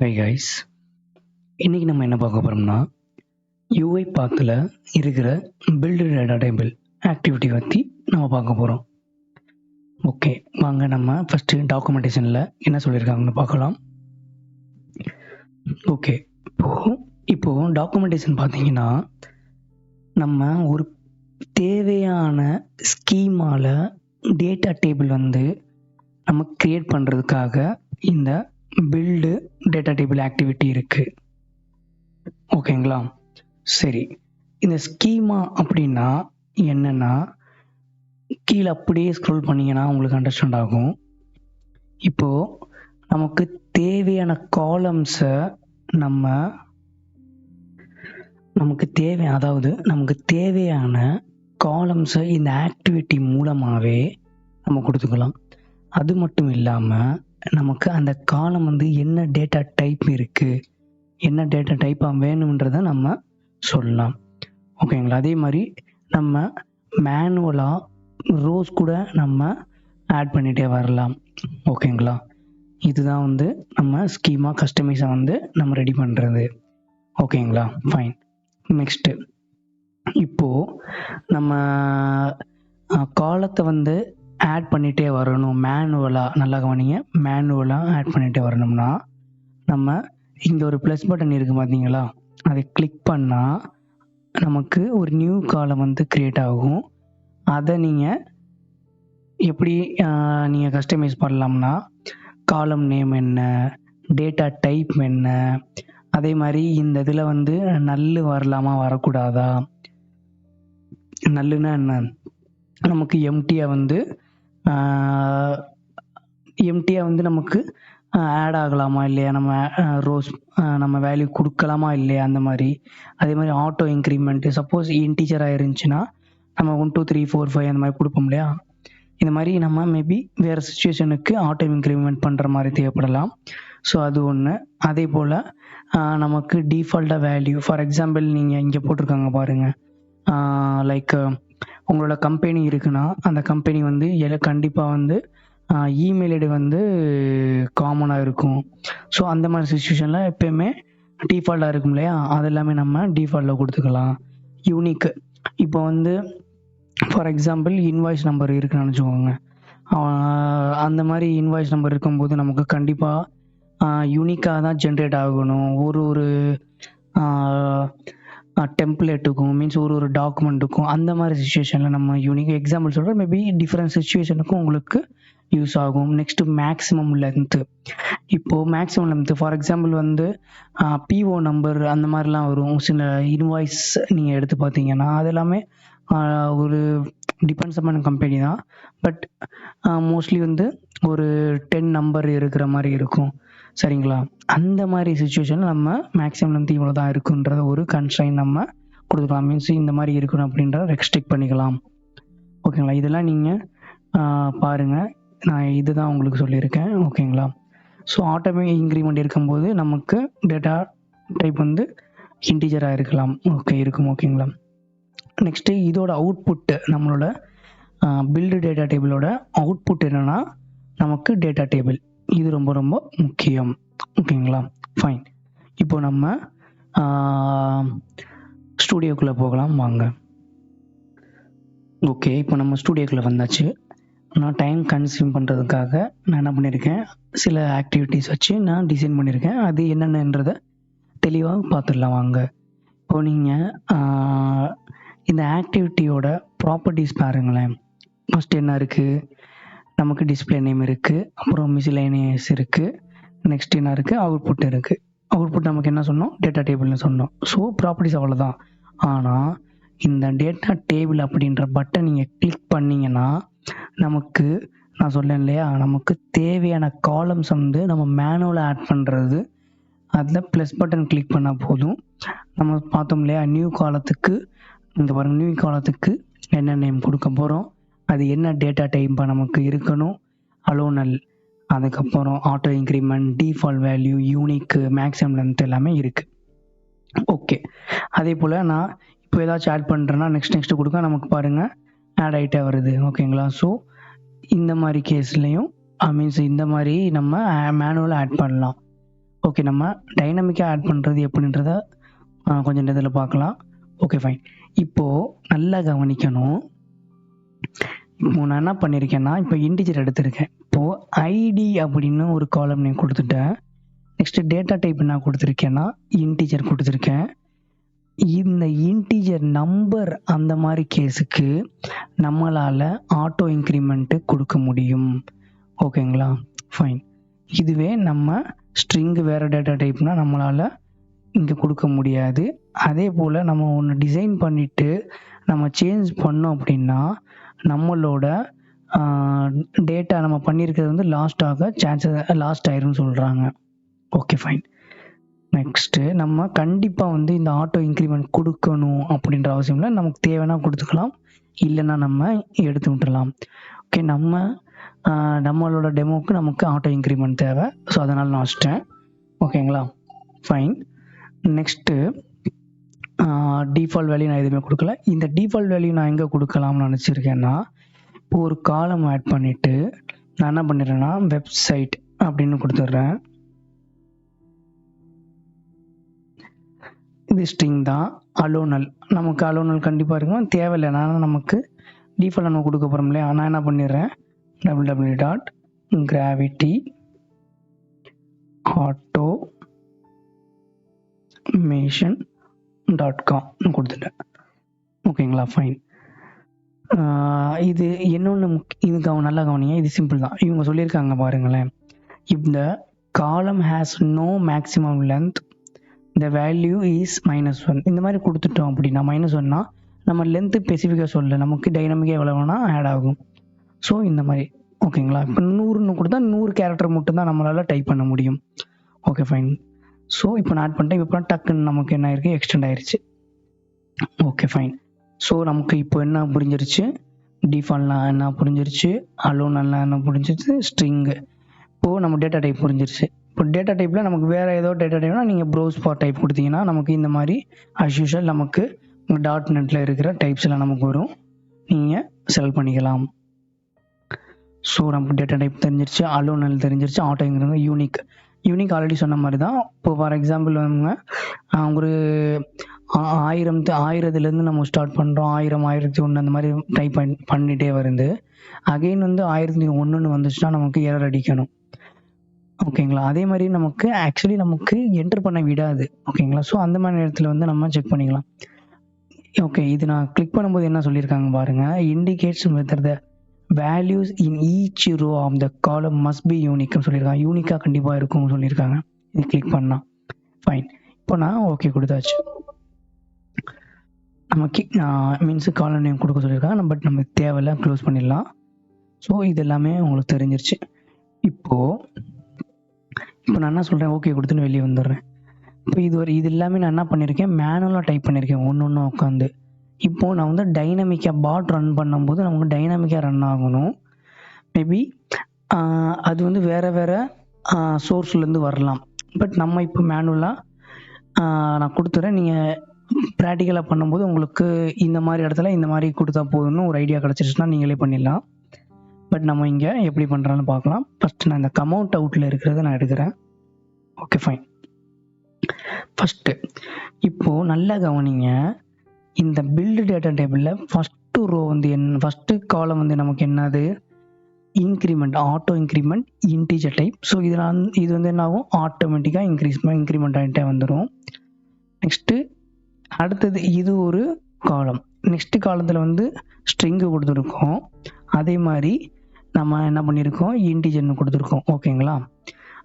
Hi guys, இன்றைக்கி நம்ம என்ன பார்க்க போகிறோம்னா UiPathல இருக்கிற பில்டு டேட்டா டேபிள் ஆக்டிவிட்டி பற்றி நம்ம பார்க்க போகிறோம். ஓகே, வாங்க நம்ம ஃபஸ்ட்டு டாக்குமெண்டேஷனில் என்ன சொல்லியிருக்காங்கன்னு பார்க்கலாம். ஓகே, இப்போது டாக்குமெண்டேஷன் பார்த்தீங்கன்னா நம்ம ஒரு தேவையான ஸ்கீமால் டேட்டா டேபிள் நம்ம க்ரியேட் பண்ணுறதுக்காக இந்த பில்டு டேட்டா டேபிள் ஆக்டிவிட்டி இருக்குது. ஓகேங்களா? சரி, இந்த ஸ்கீமா அப்படின்னா என்னென்னா கீழே அப்படியே ஸ்க்ரோல் பண்ணிங்கன்னா உங்களுக்கு அண்டர்ஸ்டாண்ட் ஆகும். இப்போது நமக்கு தேவையான காலம்ஸை நமக்கு தேவையான காலம்ஸை இந்த ஆக்டிவிட்டி மூலமாகவே நம்ம கொடுத்துக்கலாம். அது மட்டும் இல்லாமல் நமக்கு அந்த காலம் என்ன டேட்டா டைப் இருக்குது, என்ன டேட்டா டைப்பாக வேணுன்றதை நம்ம சொல்லலாம். ஓகேங்களா? அதே மாதிரி நம்ம மேனுவலாக ரோஸ் கூட நம்ம ஆட் பண்ணிகிட்டே வரலாம். ஓகேங்களா? இதுதான் நம்ம ஸ்கீமா கஸ்டமைஸை நம்ம ரெடி பண்ணுறது. ஓகேங்களா? ஃபைன். நெக்ஸ்ட்டு, இப்போது நம்ம காலத்தை ஆட் பண்ணிகிட்டே வரணும். மேனுவலாக, நல்லா கவனிங்க, மேனுவலாக ஆட் பண்ணிகிட்டே வரணும்னா நம்ம இங்கே ஒரு ப்ளஸ் பட்டன் இருக்குது பார்த்தீங்களா, அதை கிளிக் பண்ணால் நமக்கு ஒரு நியூ காலம் க்ரியேட் ஆகும். அதை நீங்கள் எப்படி நீங்கள் கஸ்டமைஸ் பண்ணலாம்னா காலம் நேம் என்ன, டேட்டா டைப் என்ன, அதே மாதிரி இந்த இதில் நல்லு வரலாமா வரக்கூடாதா, நல்லுன்னா என்ன, நமக்கு எம்டியாக நமக்கு ஆட் ஆகலாமா இல்லையா, நம்ம ரோஸ் நம்ம வேல்யூ கொடுக்கலாமா இல்லையா, அந்த மாதிரி. அதே மாதிரி ஆட்டோ இன்க்ரிமெண்ட், சப்போஸ் இன்டீஜராக இருந்துச்சுன்னா நம்ம 1 2 3 4 5 அந்த மாதிரி கொடுப்போம் இல்லையா. இந்த மாதிரி நம்ம மேபி வேறு சுச்சுவேஷனுக்கு ஆட்டோ இன்க்ரிமெண்ட் பண்ணுற மாதிரி தேவைப்படலாம். ஸோ அது ஒன்று. அதே போல் நமக்கு டிஃபால்ட்டாக வேல்யூ, ஃபார் எக்ஸாம்பிள் நீங்கள் இங்கே போட்டிருக்காங்க பாருங்கள், லைக் உங்களோட கம்பெனி இருக்குன்னா அந்த கம்பெனி கண்டிப்பாக இமெயில் ஐடி காமனாக இருக்கும். ஸோ அந்த மாதிரி சுச்சுவேஷனில் எப்போயுமே டிஃபால்ட்டாக இருக்கும் இல்லையா, அது எல்லாமே நம்ம டிஃபால்ட்டில் கொடுத்துக்கலாம். யூனிக், இப்போ ஃபார் எக்ஸாம்பிள் இன்வாய்ஸ் நம்பர் இருக்குன்னு நினச்சிக்கோங்க. அந்த மாதிரி இன்வாய்ஸ் நம்பர் இருக்கும்போது நமக்கு கண்டிப்பாக யூனிக்காக தான் ஜென்ரேட் ஆகணும். ஒரு டெம்ப்ளேட்டுக்கும், மீன்ஸ் ஒரு டாக்குமெண்ட்டுக்கும், அந்த மாதிரி சுச்சுவேஷனில் நம்ம யூனிக் எக்ஸாம்பிள் சொல்கிறோம். மேபி டிஃப்ரெண்ட் சுச்சுவேஷனுக்கும் உங்களுக்கு யூஸ் ஆகும். Next maximum length. இப்போது maximum length for example PO number அந்த மாதிரிலாம் வரும். சில இன்வாய்ஸ் நீங்கள் எடுத்து பார்த்தீங்கன்னா அது எல்லாமே ஒரு டிபெண்ட்ஸ் அப்பான் கம்பெனி தான். பட் மோஸ்ட்லி ஒரு 10 நம்பர் இருக்கிற மாதிரி இருக்கும். சரிங்களா? அந்த மாதிரி சுச்சுவேஷனில் நம்ம மேக்ஸிமம் லென்த் இவ்வளோ தான் இருக்குன்றத ஒரு கன்ஸ்ட்ரைன் நம்ம கொடுத்துக்கலாம். மீன்ஸ் இந்த மாதிரி இருக்கணும் அப்படின்றத ரெஸ்ட்ரிக்ட் பண்ணிக்கலாம். ஓகேங்களா? இதெல்லாம் நீங்கள் பாருங்கள், நான் இது தான் உங்களுக்கு சொல்லியிருக்கேன். ஓகேங்களா? ஸோ ஆட்டோமேட்டிக் இன்க்ரிமெண்ட் இருக்கும்போது நமக்கு டேட்டா டைப் இன்டீஜராக இருக்கலாம். இருக்கும். ஓகேங்களா? நெக்ஸ்ட்டு இதோட அவுட்புட்டு, நம்மளோட பில்டு டேட்டா டேபிளோட அவுட்புட் என்னென்னா நமக்கு டேட்டா டேபிள். இது ரொம்ப ரொம்ப முக்கியம். ஓகேங்களா? ஃபைன். இப்போ நம்ம ஸ்டூடியோக்குள்ளே போகலாம் வாங்க. ஓகே, இப்போ நம்ம ஸ்டூடியோக்குள்ளே வந்தாச்சு. நான் டைம் கன்சியூம் பண்ணுறதுக்காக நான் என்ன பண்ணியிருக்கேன், சில ஆக்டிவிட்டீஸ் வச்சு நான் டிசைன் பண்ணியிருக்கேன். அது என்னென்னன்றதை தெளிவாக பார்த்துடலாம் வாங்க. இப்போது நீங்கள் இந்த ஆக்டிவிட்டியோட ப்ராப்பர்ட்டிஸ் பாருங்களேன். ஃபஸ்ட்டு என்ன இருக்குது, நமக்கு டிஸ்பிளே நேம் இருக்குது, அப்புறம் மிஸ்லேனியஸ் இருக்குது, நெக்ஸ்ட் என்ன இருக்குது, அவுட்புட் இருக்குது. அவுட்புட் நமக்கு என்ன சொன்னோம், டேட்டா டேபிள்னு சொன்னோம். ஸோ ப்ராப்பர்ட்டிஸ் அவ்வளோதான். ஆனால் இந்த டேட்டா டேபிள் அப்படின்ற பட்டன் நீங்கள் கிளிக் பண்ணிங்கன்னா நமக்கு, நான் சொன்னேன் இல்லையா, நமக்கு தேவையான காலம்ஸ் நம்ம மேனுவலாக ஆட் பண்ணுறது. அதில் ப்ளஸ் பட்டன் கிளிக் பண்ணால் போதும். நம்ம பார்த்தோம் இல்லையா, நியூ காலத்துக்கு இங்கே பாருங்கள், நியூ காலத்துக்கு என்ன நேம் கொடுக்க போகிறோம், அது என்ன டேட்டா டைப்பாக நமக்கு இருக்கணும், அலோனல், அதுக்கப்புறம் auto increment, default value, unique, maximum length எல்லாமே இருக்குது. ஓகே, அதே போல் நான் இப்போ ஏதாச்சும் ஆட் பண்ணுறேன்னா நெக்ஸ்ட் கொடுக்க நமக்கு பாருங்கள் ஆட் ஆகிட்டே வருது. ஓகேங்களா? ஸோ இந்த மாதிரி கேஸ்லேயும் மீன்ஸ் இந்த மாதிரி நம்ம மேனுவலாக ஆட் பண்ணலாம். ஓகே, நம்ம டைனமிக்காக ஆட் பண்ணுறது எப்படின்றத கொஞ்சம் இதில் பார்க்கலாம். Okay fine. இப்போது நல்லா கவனிக்கணும். இப்போ நான் என்ன பண்ணியிருக்கேன்னா, இப்போ இன்டிஜர் எடுத்திருக்கேன். இப்போது ஐடி அப்படின்னு ஒரு காலம் நேம் கொடுத்துட்டேன். நெக்ஸ்ட்டு டேட்டா டைப் என்ன கொடுத்துருக்கேன்னா இன்டிஜர் கொடுத்துருக்கேன். இந்த இன்டிஜர் நம்பர் அந்த மாதிரி கேஸுக்கு நம்மளால் ஆட்டோ இன்க்ரிமெண்ட்டு கொடுக்க முடியும். ஓகேங்களா, ஃபைன். இதுவே நம்ம ஸ்ட்ரிங்கு வேறு டேட்டா டைப்னால் நம்மளால் இங்கே கொடுக்க முடியாது. அதே போல் நம்ம ஒன்று டிசைன் பண்ணிவிட்டு நம்ம சேஞ்ச் பண்ணோம் அப்படின்னா நம்மளோட டேட்டா நம்ம பண்ணியிருக்கிறது வந்து லாஸ்ட் ஆயிரும்னு சொல்கிறாங்க. Okay fine. நெக்ஸ்ட்டு நம்ம கண்டிப்பாக வந்து இந்த ஆட்டோ இன்க்ரிமெண்ட் கொடுக்கணும் அப்படின்ற அவசியம் இல்லை. நமக்கு தேவைன்னா கொடுத்துக்கலாம், இல்லைன்னா நம்ம எடுத்து விட்டுடலாம். ஓகே, நம்மளோட டெமோவுக்கு நமக்கு ஆட்டோ இன்க்ரிமெண்ட் தேவை. ஸோ அதனால் நான் வச்சிட்டேன். ஓகேங்களா, ஃபைன். நெக்ஸ்ட்டு டிஃபால்ட் வேல்யூ நான் எதுவுமே கொடுக்கல. இந்த டிஃபால்ட் வேல்யூ நான் எங்கே கொடுக்கலாம்னு நினச்சிருக்கேன்னா, இப்போ ஒரு காலம் ஆட் பண்ணிவிட்டு நான் என்ன பண்ணிடுறேன்னா வெப்சைட் அப்படின்னு கொடுத்துட்றேன். இது ஸ்ட்ரிங் தான். அலோனல் நமக்கு அலோனல் கண்டிப்பாக இருக்கும், தேவையில்லை. நான் நமக்கு டிஃபால்ட் நம்ம கொடுக்க போகிறோம் இல்லையா. நான் என்ன பண்ணிடுறேன் www.gravityautomation.com கொடுத்துட்டேன். ஓகேங்களா, ஃபைன். இது இன்னொன்று இதுக்கு அவங்க நல்லா கவனிங்க. இது சிம்பிள் தான். இவங்க சொல்லியிருக்காங்க பாருங்களேன், இந்த காலம் has no maximum length, the value is -1. இந்த மாதிரி கொடுத்துட்டோம் அப்படின்னா -1னா நம்ம லென்த்து ஸ்பெசிஃபிக்காக சொல்ல, நமக்கு டைனமிக்காக எவ்வளோ வேணால் ஆட் ஆகும். ஸோ இந்த மாதிரி. ஓகேங்களா, இப்போ 100ன்னு கொடுத்தா 100 கேரக்டர் மட்டும்தான் நம்மளால் டைப் பண்ண முடியும். Okay fine. ஸோ இப்போ நான் ஆட் பண்ணிட்டேன். இப்போ டக்குன்னு நமக்கு என்ன ஆயிருக்கு, எக்ஸ்டெண்ட் ஆயிடுச்சு. Okay fine. ஸோ நமக்கு இப்போ என்ன புரிஞ்சிருச்சு, டிஃபால்ட்லாம் என்ன புரிஞ்சிருச்சு, அலோனல்லாம் என்ன புரிஞ்சிருச்சு, ஸ்ட்ரிங்கு. இப்போது நம்ம டேட்டா டைப் புரிஞ்சிருச்சு. இப்போ டேட்டா டைப்பில் நமக்கு வேறு ஏதோ டேட்டா டைப்னா நீங்கள் ப்ரௌஸ் ஃபார் டைப் கொடுத்தீங்கன்னா நமக்கு இந்த மாதிரி அஸ் யூஷுவல் நமக்கு .NETல இருக்கிற டைப்ஸ் எல்லாம் நமக்கு வரும், நீங்கள் செலக்ட் பண்ணிக்கலாம். ஸோ நமக்கு டேட்டா டைப் தெரிஞ்சிருச்சு, அலோனல் தெரிஞ்சிருச்சு, ஆட்டோங்கிறது யூனிக் ஆல்ரெடி சொன்ன மாதிரி தான். இப்போ ஃபார் எக்ஸாம்பிள் வந்து ஒரு 1000 நம்ம ஸ்டார்ட் பண்ணுறோம், 1000, 1001 அந்த மாதிரி டைப் பண்ணிகிட்டே வருது. அகெயின் வந்து 1001 வந்துச்சுன்னா நமக்கு எரர் அடிக்கணும். ஓகேங்களா, அதே மாதிரி நமக்கு ஆக்சுவலி நமக்கு என்டர் பண்ண விடாது. ஓகேங்களா, ஸோ அந்த மாதிரி நேரத்தில் வந்து நம்ம செக் பண்ணிக்கலாம். ஓகே, இது நான் கிளிக் பண்ணும்போது என்ன சொல்லியிருக்காங்க பாருங்கள், indicates whether the values in each row of the column must B யூனிக்னு சொல்லியிருக்காங்க. யூனிக்காக கண்டிப்பாக இருக்கும்னு சொல்லியிருக்காங்க. இது கிளிக் பண்ணால் ஃபைன். இப்போ நான் ஓகே கொடுத்தாச்சு. நமக்கு மீன்ஸு காலம் நேம் கொடுக்க சொல்லியிருக்காங்க, பட் நமக்கு தேவையில்லை, க்ளோஸ் பண்ணிடலாம். ஸோ இது எல்லாமே உங்களுக்கு தெரிஞ்சிருச்சு. இப்போ நான் என்ன சொல்கிறேன், ஓகே கொடுத்துன்னு வெளியே வந்துடுறேன். இப்போ இது எல்லாமே நான் என்ன பண்ணியிருக்கேன், மேனுவலாக டைப் பண்ணியிருக்கேன் ஒன்று உட்காந்து. இப்போது நான் வந்து டைனமிக்காக பாட் ரன் பண்ணும்போது நமக்கு டைனமிக்காக ரன் ஆகணும். மேபி அது வந்து வேறு சோர்ஸ்லேருந்து வரலாம். பட் நம்ம இப்போ மேனுவலாக நான் கொடுத்துட்றேன். நீங்கள் ப்ராக்டிக்கலாக பண்ணும்போது உங்களுக்கு இந்த மாதிரி இடத்துல இந்த மாதிரி கொடுத்தா போதும்னு ஒரு ஐடியா கிடச்சிருச்சுன்னா நீங்களே பண்ணிடலாம். பட் நம்ம இங்கே எப்படி பண்ணுறான்னு பார்க்கலாம். ஃபஸ்ட்டு நான் இந்த கமௌண்ட் அவுட்டில் இருக்கிறத நான் எடுக்கிறேன். Okay fine. ஃபஸ்ட்டு இப்போது நல்லா கவனிங்க, இந்த பில்டு டேட்டா டேபிளில் ஃபஸ்ட்டு ரோ வந்து ஃபஸ்ட்டு காலம் வந்து நமக்கு என்னது, increment, auto increment, integer type. So இது வந்து என்ன ஆகும், ஆட்டோமேட்டிக்காக இன்க்ரிமெண்ட் ஆகிட்டே வந்துடும். நெக்ஸ்ட்டு அடுத்தது இது ஒரு காலம். நெக்ஸ்ட்டு காலத்தில் வந்து ஸ்ட்ரிங்கு கொடுத்துருக்கோம். அதே மாதிரி நம்ம என்ன பண்ணியிருக்கோம், இன்டிஜர்னு கொடுத்துருக்கோம். ஓகேங்களா,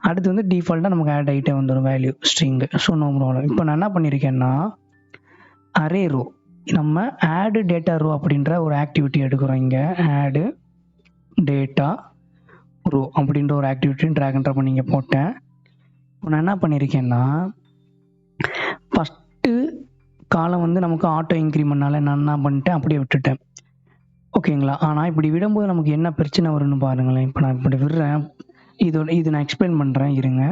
அடுத்து வந்து டிஃபால்ட்டாக நமக்கு ஆட் ஆகிட்டே வந்துடும் value string. So no problem. இப்போ நான் என்ன பண்ணியிருக்கேன்னா அரே ரோ, நம்ம ஆடு டேட்டா ரோ அப்படின்ற ஒரு ஆக்டிவிட்டி எடுக்கிறோம். இங்கே ஆடு டேட்டா ரோ அப்படின்ற ஒரு ஆக்டிவிட்டி ட்ராக் அண்ட் ட்ராப் பண்ணி இங்கே போட்டேன். இப்போ நான் என்ன பண்ணியிருக்கேன்னா ஃபஸ்ட்டு காலம் வந்து நமக்கு ஆட்டோ இன்க்ரிமெண்ட்னால நான் என்ன பண்ணிட்டேன், அப்படியே விட்டுட்டேன். ஓகேங்களா, ஆனால் இப்படி விடும்போது நமக்கு என்ன பிரச்சனை வரும்னு பாருங்களேன். இப்போ நான் இப்படி விடுறேன், இது நான் எக்ஸ்பிளைன் பண்ணுறேன், இருங்க.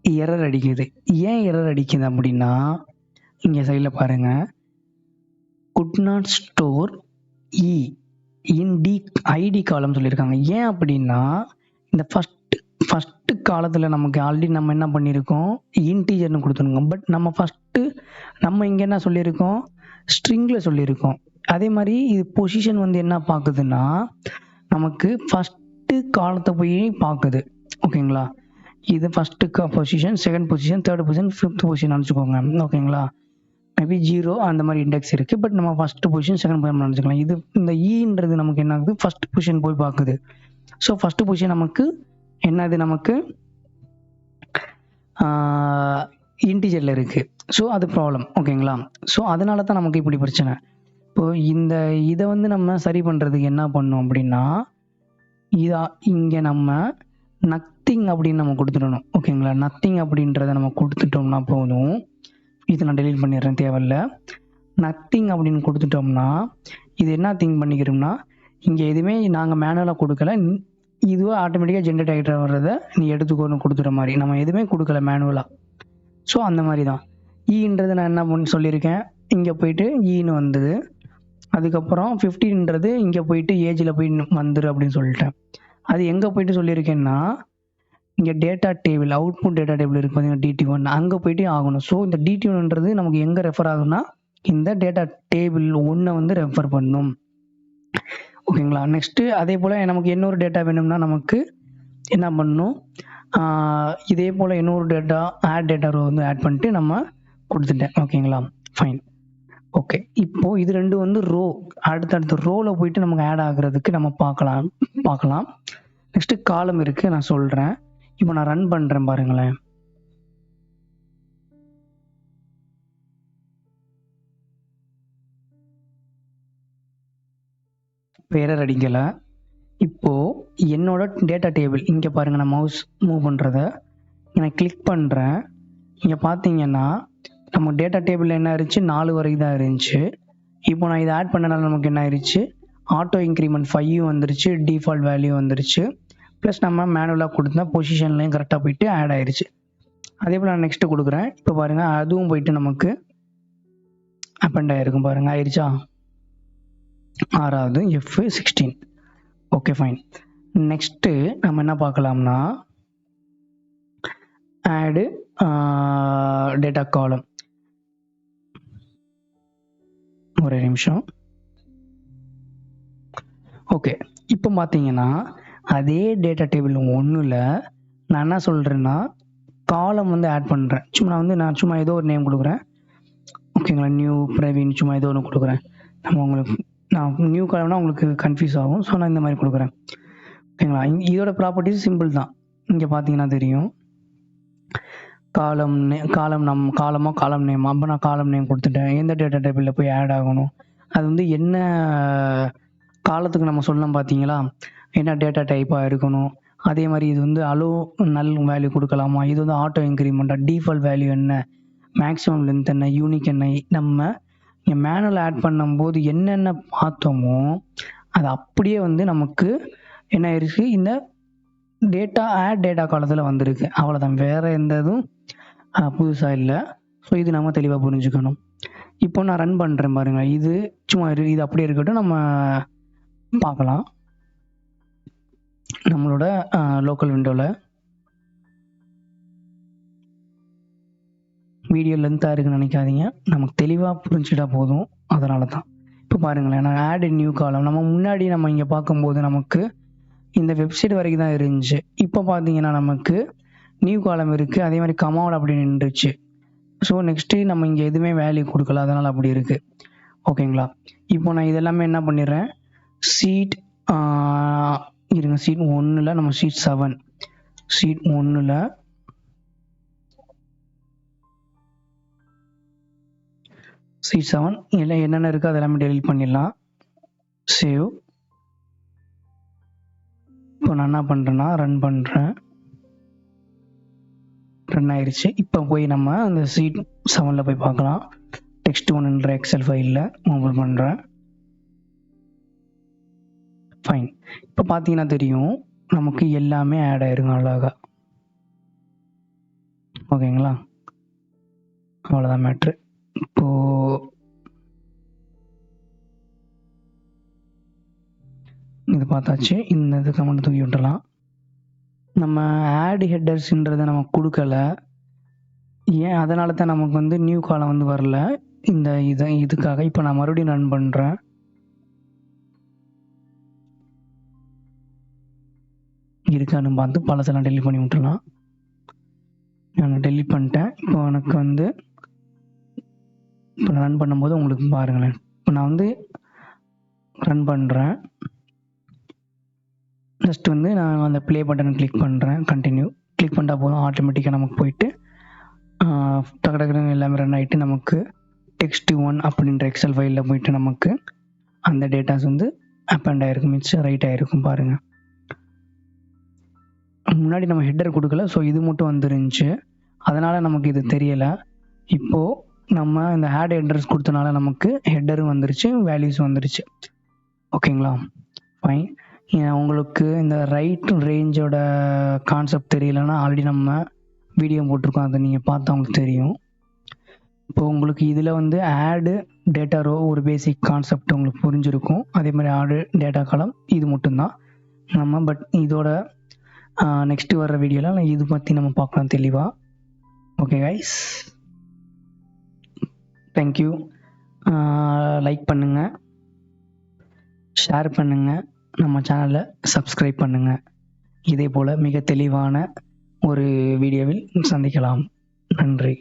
எரர் அடிக்குது. ஏன் எரர் அடிக்குது அப்படின்னா, இங்கே சைடில் பாருங்கள், could not store E in the ID column சொல்லியிருக்காங்க. ஏன் அப்படின்னா இந்த ஃபஸ்ட்டு காலத்தில் நமக்கு ஆல்ரெடி நம்ம என்ன பண்ணியிருக்கோம், இன்டீஜர்னு கொடுத்துருக்கோம். பட் நம்ம இங்கே என்ன சொல்லியிருக்கோம், ஸ்ட்ரிங்கில் சொல்லியிருக்கோம். அதே மாதிரி இது பொசிஷன் வந்து என்ன பார்க்குதுன்னா நமக்கு ஃபஸ்ட்டு காலத்தை போய் பார்க்குது. ஓகேங்களா, இது first position, second position, third position, fifth position நினச்சிக்கோங்க. ஓகேங்களா, மேபி 0 அந்த மாதிரி இண்டெக்ஸ் இருக்குது. பட் நம்ம ஃபஸ்ட்டு பொசிஷன், செகண்ட் பொசிஷன் நினச்சிக்கலாம். இது இந்த ஈன்றது நமக்கு என்ன ஆகுது, ஃபஸ்ட் பொசிஷன் போய் பார்க்குது. ஸோ ஃபஸ்ட்டு பொசிஷன் நமக்கு என்னது, நமக்கு இன்டிஜரில் இருக்குது. ஸோ அது ப்ராப்ளம். ஓகேங்களா, ஸோ அதனால தான் நமக்கு இப்படி பிரச்சனை. இப்போது இதை வந்து நம்ம சரி பண்ணுறதுக்கு என்ன பண்ணோம் அப்படின்னா, இங்கே நம்ம நத்திங் அப்படின்னு நம்ம கொடுத்துடணும். ஓகேங்களா, நத்திங் அப்படின்றத நம்ம கொடுத்துட்டோம்னா போதும். இது நான் டெலீட் பண்ணிடுறேன், தேவையில்லை. நத்திங் அப்படின்னு கொடுத்துட்டோம்னா இது என்ன திங்க் பண்ணிக்கிறோம்னா, இங்கே எதுவுமே நாங்கள் மேனுவலாக கொடுக்கல, இதுவாக ஆட்டோமேட்டிக்காக ஜென்ரேட் ஆகிட்டு வர்றதை நீ எடுத்துக்கோன்னு கொடுத்துற மாதிரி, நம்ம எதுவுமே கொடுக்கல மேனுவலாக. ஸோ அந்த மாதிரி தான் ஈன்றது நான் என்ன பண்ணி சொல்லியிருக்கேன், இங்கே போயிட்டு ஈன்னு வந்தது. அதுக்கப்புறம் 15ன்றது இங்கே போயிட்டு ஏஜில் போய் வந்துரு அப்படின்னு சொல்லிட்டேன். அது எங்கே போயிட்டு சொல்லியிருக்கேன்னா, இங்கே data table, output data table இருக்குது பார்த்தீங்கன்னா, DT1, அங்கே போயிட்டு ஆகணும். ஸோ இந்த DT1ன்றது நமக்கு எங்கே ரெஃபர் ஆகும்னா, இந்த டேட்டா டேபிள் 1 வந்து ரெஃபர் பண்ணும். ஓகேங்களா, நெக்ஸ்ட்டு அதே போல் நமக்கு இன்னொரு டேட்டா வேணும்னா நமக்கு என்ன பண்ணணும், இதே போல் இன்னொரு டேட்டா ஆட் டேட்டா ரோ வந்து ஆட் பண்ணிட்டு நம்ம கொடுத்துட்டேன். ஓகேங்களா, ஃபைன். ஓகே, இப்போது இது ரெண்டும் வந்து ரோ, அடுத்தடுத்த ரோவில் போயிட்டு நமக்கு ஆட் ஆகுறதுக்கு நம்ம பார்க்கலாம். நெக்ஸ்ட்டு காலம் இருக்குது, நான் சொல்கிறேன். இப்போ நான் ரன் பண்ணுறேன் பாருங்களேன். எரர் அடிக்கலை. இப்போது என்னோட டேட்டா டேபிள் இங்கே பாருங்கள், நான் மவுஸ் மூவ் பண்ணுறத நான் கிளிக் பண்ணுறேன். இங்கே பார்த்தீங்கன்னா நம்ம டேட்டா டேபிளில் என்ன இருந்துச்சு, 4 வரைக்கும் தான் இருந்துச்சு. இப்போ நான் இதை ஆட் பண்ணனால நமக்கு என்ன ஆயிடுச்சு, ஆட்டோ இன்க்ரிமெண்ட் 5 வந்துருச்சு, டிஃபால்ட் வேல்யூ வந்துருச்சு. ப்ளஸ் நம்ம மேனுவலாக கொடுத்தா பொசிஷன்லையும் கரெக்டாக போயிட்டு ஆட் ஆயிடுச்சு. அதே போல் நான் நெக்ஸ்ட்டு கொடுக்குறேன். இப்போ பாருங்கள், அதுவும் போயிட்டு நமக்கு அப்பெண்ட் ஆகிருக்கும் பாருங்கள், ஆயிடுச்சா, 6வது F16. Okay, fine. நெக்ஸ்ட்டு நம்ம என்ன பார்க்கலாம்னா, ஆடு டேட்டா காலம். ஒரு நிமிஷம். ஓகே, இப்போ பார்த்தீங்கன்னா அதே டேட்டா டேபிள் 1ல் நான் என்ன சொல்கிறேன்னா, காலம் வந்து ஆட் பண்ணுறேன். நான் சும்மா ஏதோ ஒரு நேம் கொடுக்குறேன். ஓகேங்களா, நியூ பிரவீன், சும்மா ஏதோ ஒன்று கொடுக்குறேன். நான் நியூ காலம்னா உங்களுக்கு கன்ஃபியூஸ் ஆகும். ஸோ நான் இந்த மாதிரி கொடுக்குறேன். ஓகேங்களா, இதோட ப்ராப்பர்ட்டிஸ் சிம்பிள் தான். இங்கே பார்த்தீங்கன்னா தெரியும், காலம் நேம். அப்போ நான் காலம் நேம் கொடுத்துட்டேன். எந்த டேட்டா டேபிளில் போய் ஆட் ஆகணும், அது வந்து என்ன காலத்துக்கு நம்ம சொல்லலாம் பார்த்தீங்களா, என்ன டேட்டா டைப்பாக இருக்கணும். அதே மாதிரி இது வந்து நல் வேல்யூ கொடுக்கலாமா, இது வந்து ஆட்டோ இன்க்ரிமெண்ட்டாக, டிஃபால்ட் வேல்யூ என்ன, மேக்ஸிமம் லென்த் என்ன, யூனிக் என்ன. நம்ம இங்கே மேனுவல் ஆட் பண்ணும்போது என்னென்ன பார்த்தோமோ அது அப்படியே வந்து நமக்கு என்ன இருக்குது, இந்த டேட்டா காலத்தில் வந்திருக்கு. அவ்வளோதான், வேறு எந்த இதுவும் புதுசாக இல்லை. ஸோ இது நம்ம தெளிவாக புரிஞ்சுக்கணும். இப்போ நான் ரன் பண்ணுறேன் பாருங்கள். இது சும்மா இது அப்படியே இருக்கட்டும், நம்ம பார்க்கலாம். நம்மளோட லோக்கல் விண்டோவில் வீடியோ லென்த்தாக இருக்குன்னு நினைக்காதீங்க, நமக்கு தெளிவாக புரிஞ்சுட்டா போதும். அதனால தான் இப்போ பாருங்களேன், நான் ஆட் நியூ காலம். முன்னாடி நம்ம இங்கே பார்க்கும்போது நமக்கு இந்த வெப்சைட் வரைக்கும் தான் இருந்துச்சு. இப்போ பார்த்தீங்கன்னா நமக்கு நியூ காலம் இருக்குது. அதே மாதிரி கமாண்ட் அப்படி நின்றுச்சு. ஸோ நெக்ஸ்ட்டு நம்ம இங்கே எதுவுமே வேல்யூ கொடுக்கல, அதனால் அப்படி இருக்குது. ஓகேங்களா, இப்போ நான் இதெல்லாமே என்ன பண்ணிடுறேன், ஷீட் 1ல் நம்ம ஷீட் 1ல் ஷீட் 7 இல்லை என்னென்ன இருக்குது அதெல்லாமே டெலீட் பண்ணிடலாம். சேவ். இப்போ நான் என்ன பண்ணுறேன்னா ரன் பண்ணுறேன். ரன் ஆயிடுச்சு. இப்போ போய் நம்ம அந்த ஷீட் 7ல் போய் பார்க்கலாம். டெக்ஸ்ட் 1ன்ற எக்ஸல் ஃபைலில் ஓப்பன் பண்ணுறேன். ஃபைன். இப்போ பார்த்தீங்கன்னா தெரியும், நமக்கு எல்லாமே ஆட் ஆயிருங்க அழகாக. ஓகேங்களா, அவ்வளோதான் மேட்ரு. இப்போது இது பார்த்தாச்சு. இந்த இது கமெண்ட் தூக்கி விட்டுறலாம். நம்ம ஆட் ஹெட்டர்ஸ்ன்றதை நம்ம கொடுக்கல, ஏன் அதனால தான் நமக்கு வந்து நியூ காலம் வந்து வரல. இந்த இதுக்காக இப்போ நான் மறுபடியும் ரன் பண்ணுறேன். இருக்கான்னு பார்த்து பழசெல்லாம் டெலிட் பண்ணி விட்டுறலாம். நான் டெலிட் பண்ணிட்டேன். இப்போ எனக்கு வந்து இப்போ ரன் பண்ணும்போது உங்களுக்கு பாருங்களேன். இப்போ நான் வந்து ரன் பண்ணுறேன். ஜஸ்ட் வந்து நான் அந்த ப்ளே பட்டனை கிளிக் பண்ணுறேன். கண்டினியூ கிளிக் பண்ணிட்டா போதும், ஆட்டோமேட்டிக்காக நமக்கு போயிட்டு டக்கு டக்குன்னு எல்லாமே ரன் ஆகிட்டு நமக்கு text1 அப்படின்ற எக்ஸல் ஃபைலில் போயிட்டு நமக்கு அந்த டேட்டாஸ் வந்து அப்பண்ட் ஆகிருக்கும், மிச்சம் ரைட் ஆகிருக்கும். பாருங்கள், முன்னாடி நம்ம ஹெட்டர் கொடுக்கல, ஸோ இது மட்டும் வந்துருந்துச்சு, அதனால் நமக்கு இது தெரியலை. இப்போது நம்ம இந்த ஆட் ஹெட்டர்ஸ் கொடுத்தனால நமக்கு ஹெட்டரும் வந்துருச்சு, வேல்யூஸ் வந்துருச்சு. ஓகேங்களா, ஃபைன். உங்களுக்கு இந்த ரைட் ரேஞ்சோட கான்செப்ட் தெரியலன்னா ஆல்ரெடி நம்ம வீடியோ போட்டிருக்கோம், அதை நீங்கள் பார்த்தா உங்களுக்கு தெரியும். இப்போ உங்களுக்கு இதில் வந்து ஆடு டேட்டா ரோ ஒரு பேசிக் கான்செப்ட் உங்களுக்கு புரிஞ்சிருக்கும். அதே மாதிரி ஆடு டேட்டா காலம் இது மட்டும்தான் நம்ம. பட் இதோட நெக்ஸ்ட்டு வர்ற வீடியோவில் இது பற்றி நம்ம பார்க்கலாம் தெளிவாக. Okay guys, thank you. லைக் பண்ணுங்கள், ஷேர் பண்ணுங்கள், நம்ம சேனலை சப்ஸ்கிரைப் பண்ணுங்கள். இதே போல் மிக தெளிவான ஒரு வீடியோவில் சந்திக்கலாம். நன்றி.